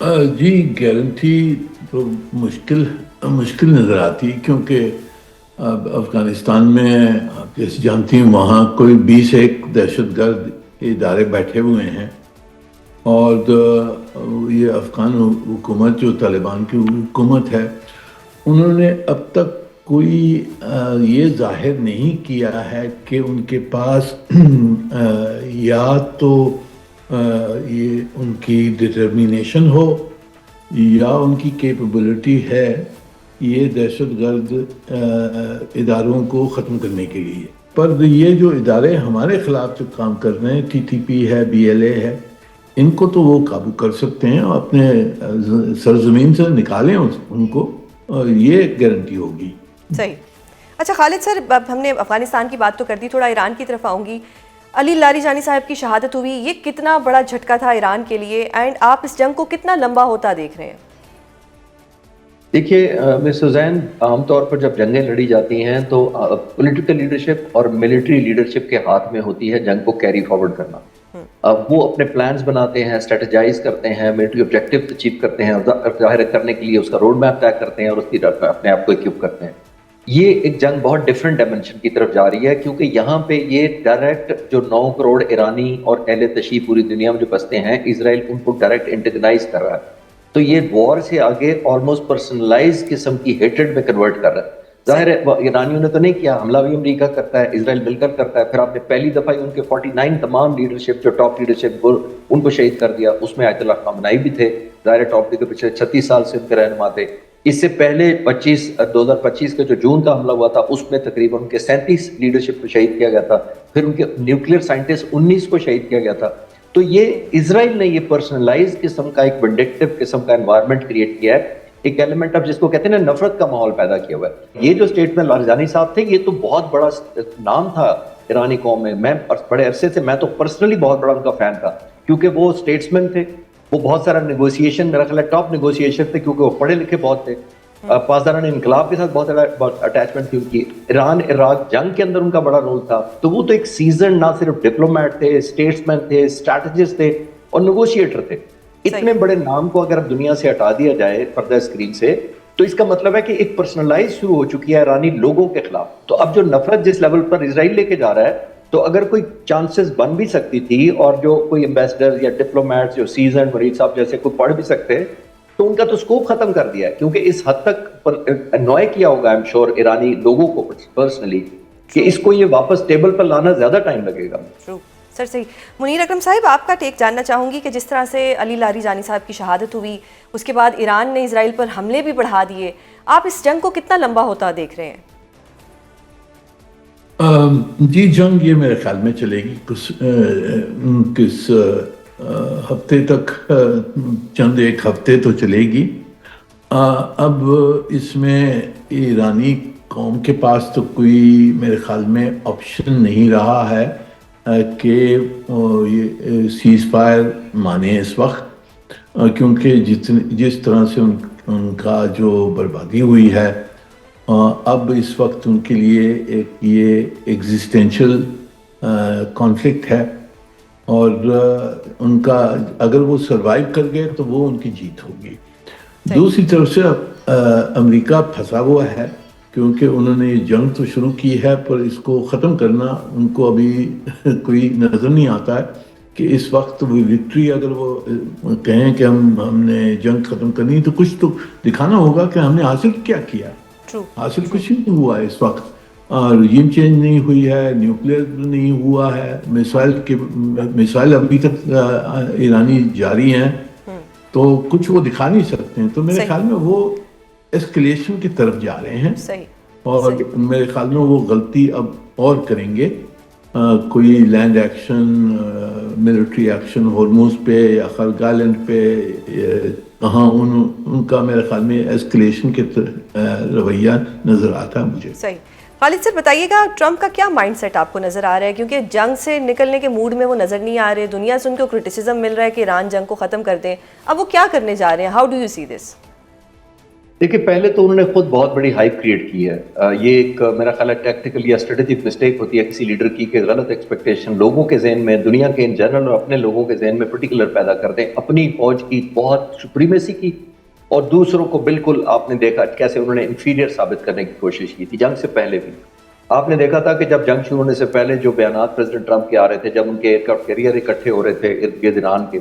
जी guarantee तो मुश्किल मुश्किल नज़र आती है, क्योंकि अब अफ़गानिस्तान में आप जैसे जानती हैं वहाँ कोई 20 एक दहशतगर्द इदारे बैठे हुए हैं। और ये अफ़गान हुकूमत जो तालिबान की हुकूमत है, उन्होंने अब तक कोई ये जाहिर नहीं किया है कि उनके पास या तो ये उनकी डिटर्मिनेशन हो या उनकी कैपेबिलिटी है ये दहशतगर्द इदारों को ख़त्म करने के लिए। पर ये जो इदारे हमारे ख़िलाफ़ जो काम कर रहे हैं, TTP है, BLA है, इनको तो वो काबू कर सकते हैं और अपने सरजमीन से निकालें उनको, और ये गारंटी होगी। सही। अच्छा खालिद सर, अब हमने अफगानिस्तान की बात तो कर दी, थोड़ा ईरान की तरफ आऊँगी। अली लारीजानी साहब की शहादत हुई, ये कितना बड़ा झटका था ईरान के लिए, एंड आप इस जंग को कितना लंबा होता देख रहे हैं? देखिए मिस हुसैन, आमतौर पर जब जंगें लड़ी जाती हैं तो पॉलिटिकल लीडरशिप और मिलिट्री लीडरशिप के हाथ में होती है जंग को कैरी फॉरवर्ड करना। अब वो अपने प्लान्स बनाते हैं, स्ट्रेटेजाइज करते हैं, मिलिट्री ऑब्जेक्टिव अचीव करते हैं, जाहिर करने के लिए उसका रोड मैप तय करते हैं और उसकी अपने आप को इक्विप करते हैं। ये एक जंग बहुत डिफरेंट डायमेंशन की तरफ जा रही है, क्योंकि यहाँ पे ये डायरेक्ट जो 9 करोड़ ईरानी और अहले तशी पूरी दुनिया में जो बसते हैं, इसराइल उनको डायरेक्ट इंटेग्राइज कर रहा है। तो ये वॉर से आगे ऑलमोस्ट पर्सनलाइज किस्म की हेट्रेड में कन्वर्ट कर रहा है। जाहिर है ईरानियों ने तो नहीं किया, हमला भी अमेरिका करता है, इसराइल मिलकर करता है। फिर आपने पहली दफा ही उनके 49 तमाम लीडरशिप जो टॉप लीडरशिप उनको शहीद कर दिया, उसमें आयतुल्लाह खamenei भी थे। जाहिर टॉप के पिछले 36 साल से उनके रहनुमा थे। इससे पहले 2025 के जो जून का हमला हुआ था, उसमें तकरीबन उनके 37 लीडरशिप को शहीद किया गया था। फिर उनके न्यूक्लियर साइंटिस्ट 19 को शहीद किया गया था। तो ये इसराइल ने ये पर्सनलाइज किस्म का एक विंडिक्टिव किस्म का एनवायरनमेंट क्रिएट किया है, एक एलिमेंट ऑफ जिसको कहते हैं ना नफरत का माहौल पैदा किया हुआ है। ये जो स्टेटमेंट लारजानी साहब थे, ये तो बहुत बड़ा नाम था ईरानी कौम में। मैं बड़े अरसे से, मैं तो पर्सनली बहुत बड़ा उनका फैन था, क्योंकि वो स्टेट्समैन थे, वो बहुत सारा नेगोशिएशन, मेरा ख्याल है टॉप नेगोशिएशन थे, क्योंकि वो पढ़े लिखे बहुत थे। पासदारान इनकलाब के साथ बहुत अटैचमेंट थी उनकी। ईरान इराक जंग के अंदर उनका बड़ा रोल था। तो वो तो एक सीजन ना सिर्फ डिप्लोमेट थे, स्टेट्समैन थे, स्ट्रैटेजिस्ट थे और नेगोशिएटर थे। इतने बड़े नाम को अगर दुनिया से हटा दिया जाए पर्दा स्क्रीन से, तो इसका मतलब है कि एक पर्सनलाइज शुरू हो चुकी है ईरानी लोगों के खिलाफ। तो अब जो नफरत जिस लेवल पर इसराइल लेके जा रहा है, तो अगर कोई चांसेस बन भी सकती थी और जो कोई एम्बेसडर या डिप्लोमेट्स जो सीजन वरीद साहब जैसे कोई पढ़ भी सकते, तो उनका तो स्कोप खत्म कर दिया है। क्योंकि इस हद तक अनॉय किया होगा आई एम श्योर ईरानी लोगों को पर्सनली, कि इसको ये वापस टेबल पर लाना ज्यादा टाइम लगेगा। सर सही। मुनीर अकरम साहिब, आपका टेक जानना चाहूँगी कि जिस तरह से अली लारीजानी साहब की शहादत हुई, उसके बाद ईरान ने इसराइल पर हमले भी बढ़ा दिए, आप इस जंग को कितना लंबा होता देख रहे हैं? जी जंग ये मेरे ख्याल में चलेगी किस हफ्ते तक, चंद एक हफ्ते तो चलेगी। अब इसमें ईरानी कौम के पास तो कोई मेरे ख्याल में ऑप्शन नहीं रहा है कि ये सीज़ फायर माने इस वक्त, क्योंकि जिस तरह से उनका जो बर्बादी हुई है, अब इस वक्त उनके लिए एक ये एग्जिस्टेंशियल कॉन्फ्लिक्ट है, और उनका अगर वो सरवाइव कर गए तो वो उनकी जीत होगी। दूसरी तरफ से अमेरिका फंसा हुआ है, क्योंकि उन्होंने ये जंग तो शुरू की है, पर इसको ख़त्म करना उनको अभी कोई नज़र नहीं आता है कि इस वक्त वो विक्ट्री, अगर वो कहें कि हमने जंग ख़त्म करनी, तो कुछ तो दिखाना होगा कि हमने हासिल क्या किया। हासिल कुछ नहीं हुआ है इस वक्त। रजीम चेंज नहीं हुई है, न्यूक्लियर नहीं हुआ है, मिसाइल अभी तक ईरानी जारी हैं, तो कुछ वो दिखा नहीं सकते हैं। तो मेरे ख्याल में वो एस्केलेशन की तरफ जा रहे हैं। और मेरे ख्याल में वो गलती अब और करेंगे। कोई land action, military action Hormoz पे या खरगा आइलैंड पे, कहाँ उनका मेरे ख्याल में एस्केलेशन के रवैया नज़र आता है मुझे। सही। खालिद सर बताइएगा, ट्रंप का क्या माइंडसेट आपको नज़र आ रहा है? क्योंकि जंग से निकलने के मूड में वो नज़र नहीं आ रहे, दुनिया से उनको क्रिटिसिज्म मिल रहा है कि ईरान जंग को ख़त्म कर दें। अब वो क्या करने जा रहे हैं? How do you see this? دیکھیے پہلے تو انہوں نے خود بہت بڑی ہائپ کریٹ کی ہے. یہ ایک میرا خیال ہے ٹیکٹیکل یا اسٹریٹجک مسٹیک ہوتی ہے کسی لیڈر کی کہ غلط ایکسپیکٹیشن لوگوں کے ذہن میں, دنیا کے ان جنرل اور اپنے لوگوں کے ذہن میں پرٹیکولر پیدا کر دیں. اپنی فوج کی بہت سپریمیسی کی اور دوسروں کو بالکل آپ نے دیکھا کیسے انہوں نے انفیریئر ثابت کرنے کی کوشش کی تھی جنگ سے پہلے بھی. آپ نے دیکھا تھا کہ جب جنگ شروع ہونے سے پہلے جو بیانات پریزیڈنٹ ٹرمپ کے آ رہے تھے, جب ان کے ایئر کرافٹ کیریئر اکٹھے ہو رہے تھے ارد گرد ایران کے,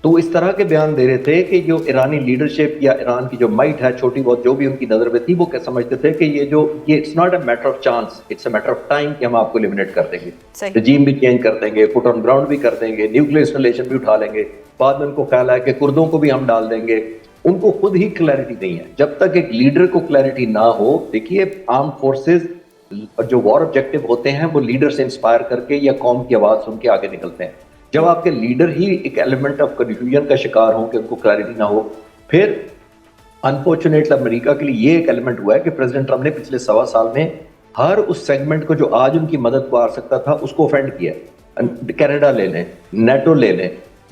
تو اس طرح کے بیان دے رہے تھے کہ جو ایرانی لیڈرشپ یا ایران کی جو مائٹ ہے چھوٹی بہت جو بھی ان کی نظر میں تھی, وہ کیا سمجھتے تھے کہ یہ it's not a matter of chance, it's a matter of time کہ ہم آپ کو ایلیمنیٹ کر دیں گے, رجیم بھی چینج کر دیں گے, فٹ آن گراؤنڈ بھی کر دیں گے, نیوکلیر انسٹالیشن بھی اٹھا لیں گے. بعد میں ان کو خیال ہے کہ کردوں کو بھی ہم ڈال دیں گے. ان کو خود ہی کلیئرٹی نہیں ہے. جب تک ایک لیڈر کو کلیئرٹی نہ ہو, دیکھیے آرم فورسز جو وار آبجیکٹو ہوتے ہیں وہ لیڈر سے انسپائر کر کے یا قوم کی آواز سن کے آگے نکلتے ہیں. جب آپ کے لیڈر ہی ایک ایلیمنٹ آف کنفیوژن کا شکار ہوں کہ ان کو کلیئرٹی نہ ہو, پھر انفارچونیٹلی امریکہ کے لیے یہ ایک ایلیمنٹ ہوا ہے کہ پریزیڈنٹ ٹرمپ نے پچھلے 1.25 سال میں ہر اس سیگمنٹ کو جو آج ان کی مدد کو آ سکتا تھا اس کو اوفینڈ کیا. کینیڈا لے لیں, نیٹو لے لیں,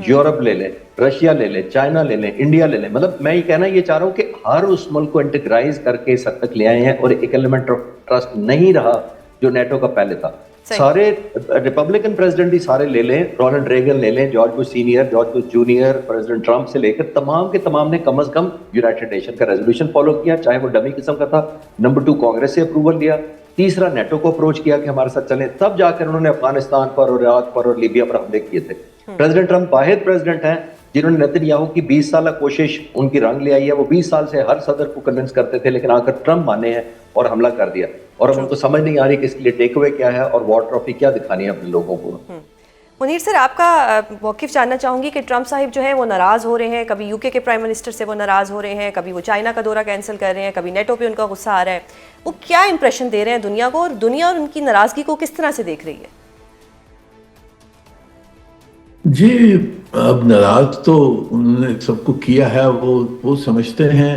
یورپ لے لیں, رشیا لے لیں, چائنا لے لیں, انڈیا لے لیں. مطلب میں یہ کہنا یہ چاہ رہا ہوں کہ ہر اس ملک کو انٹیگرائز کر کے اس حد تک لے آئے ہیں, اور ایک ایلیمنٹ آف ٹرسٹ نہیں رہا جو نیٹو کا پہلے تھا. سارے ریپبلکن پریزیڈنٹ ہی سارے لے لیں, رونلڈ ریگن لے لیں, George Bush senior, George Bush junior, president Trump سے لے کر تمام کے تمام نے کم از کم یونائٹڈ نیشن کا ریزولوشن فالو کیا, چاہے وہ ڈمی قسم کا تھا. نمبر 2 کانگریس سے اپروول لیا. تیسرا نیٹو کو اپروچ کیا کہ ہمارے ساتھ چلیں. تب جا کر انہوں نے افغانستان پر اور عراق پر اور لیبیا پر حملے کیے تھے. پریزیڈنٹ ٹرمپ واحد پریزیڈنٹ ہیں جنہوں نے نیتن یاہو کی 20 سالہ کوشش ان کی رنگ لے آئی ہے. وہ 20 سال سے ہر صدر کو کنونس کرتے تھے, لیکن آ کر ٹرمپ مانے ہیں اور حملہ کر دیا, اور اب ان کو سمجھ نہیں آ رہی کہ اس کے لیے ٹیک اوے کیا ہے اور وار ٹرافی کیا دکھانی ہے اپنے لوگوں کو. منیر سر, آپ کا موقف جاننا چاہوں گی کہ ٹرمپ صاحب جو ہیں وہ ناراض ہو رہے ہیں, کبھی یو کے پرائم منسٹر سے وہ ناراض ہو رہے ہیں, کبھی وہ چائنا کا دورہ کینسل کر رہے ہیں, کبھی نیٹو پہ ان کا غصہ آ رہا ہے. وہ کیا امپریشن دے رہے ہیں دنیا کو, اور دنیا اور ان کی ناراضگی کو کس طرح سے دیکھ رہی ہے؟ جی اب ناراض تو انہوں نے سب کو کیا ہے. وہ سمجھتے ہیں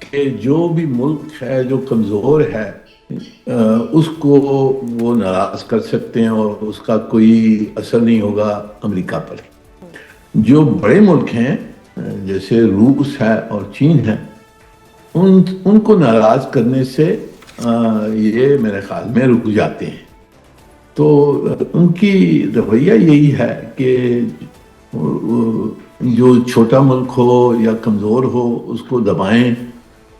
کہ جو بھی ملک ہے جو کمزور ہے اس کو وہ ناراض کر سکتے ہیں اور اس کا کوئی اثر نہیں ہوگا امریکہ پر. جو بڑے ملک ہیں جیسے روس ہے اور چین ہے, ان کو ناراض کرنے سے یہ میرے خیال میں رک جاتے ہیں. تو ان کی رویہ یہی ہے کہ جو چھوٹا ملک ہو یا کمزور ہو اس کو دبائیں,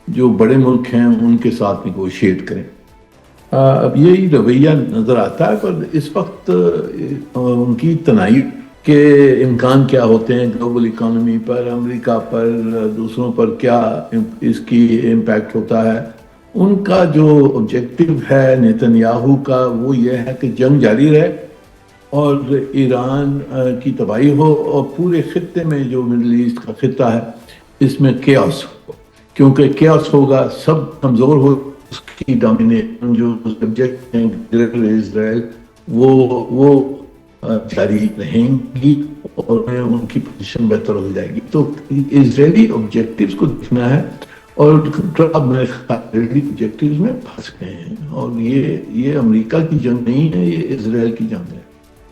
جو بڑے ملک ہیں ان کے ساتھ نیگوشیٹ کریں. اب یہی رویہ نظر آتا ہے, پر اس وقت ان کی تنائی کے امکان کیا ہوتے ہیں گلوبل اکانومی پر, امریکہ پر, دوسروں پر کیا اس کی امپیکٹ ہوتا ہے. ان کا جو آبجیکٹو ہے نیتن یاہو کا وہ یہ ہے کہ جنگ جاری رہے اور ایران کی تباہی ہو, اور پورے خطے میں جو مڈل ایسٹ کا خطہ ہے اس میں کیاس ہو, کیونکہ کیاس ہوگا سب کمزور ہو, اس کی ڈومینیشن جو سبجیکٹ ہیں اسرائیل وہ جاری رہیں گی اور ان کی پوزیشن بہتر ہو جائے گی. تو اسرائیلی آبجیکٹیوز کو دیکھنا ہے, اور ٹرمپ میرے اسرائیلی آبجیکٹیوز میں پھنس گئے ہیں, اور یہ امریکہ کی جنگ نہیں ہے, یہ اسرائیل کی جنگ ہے.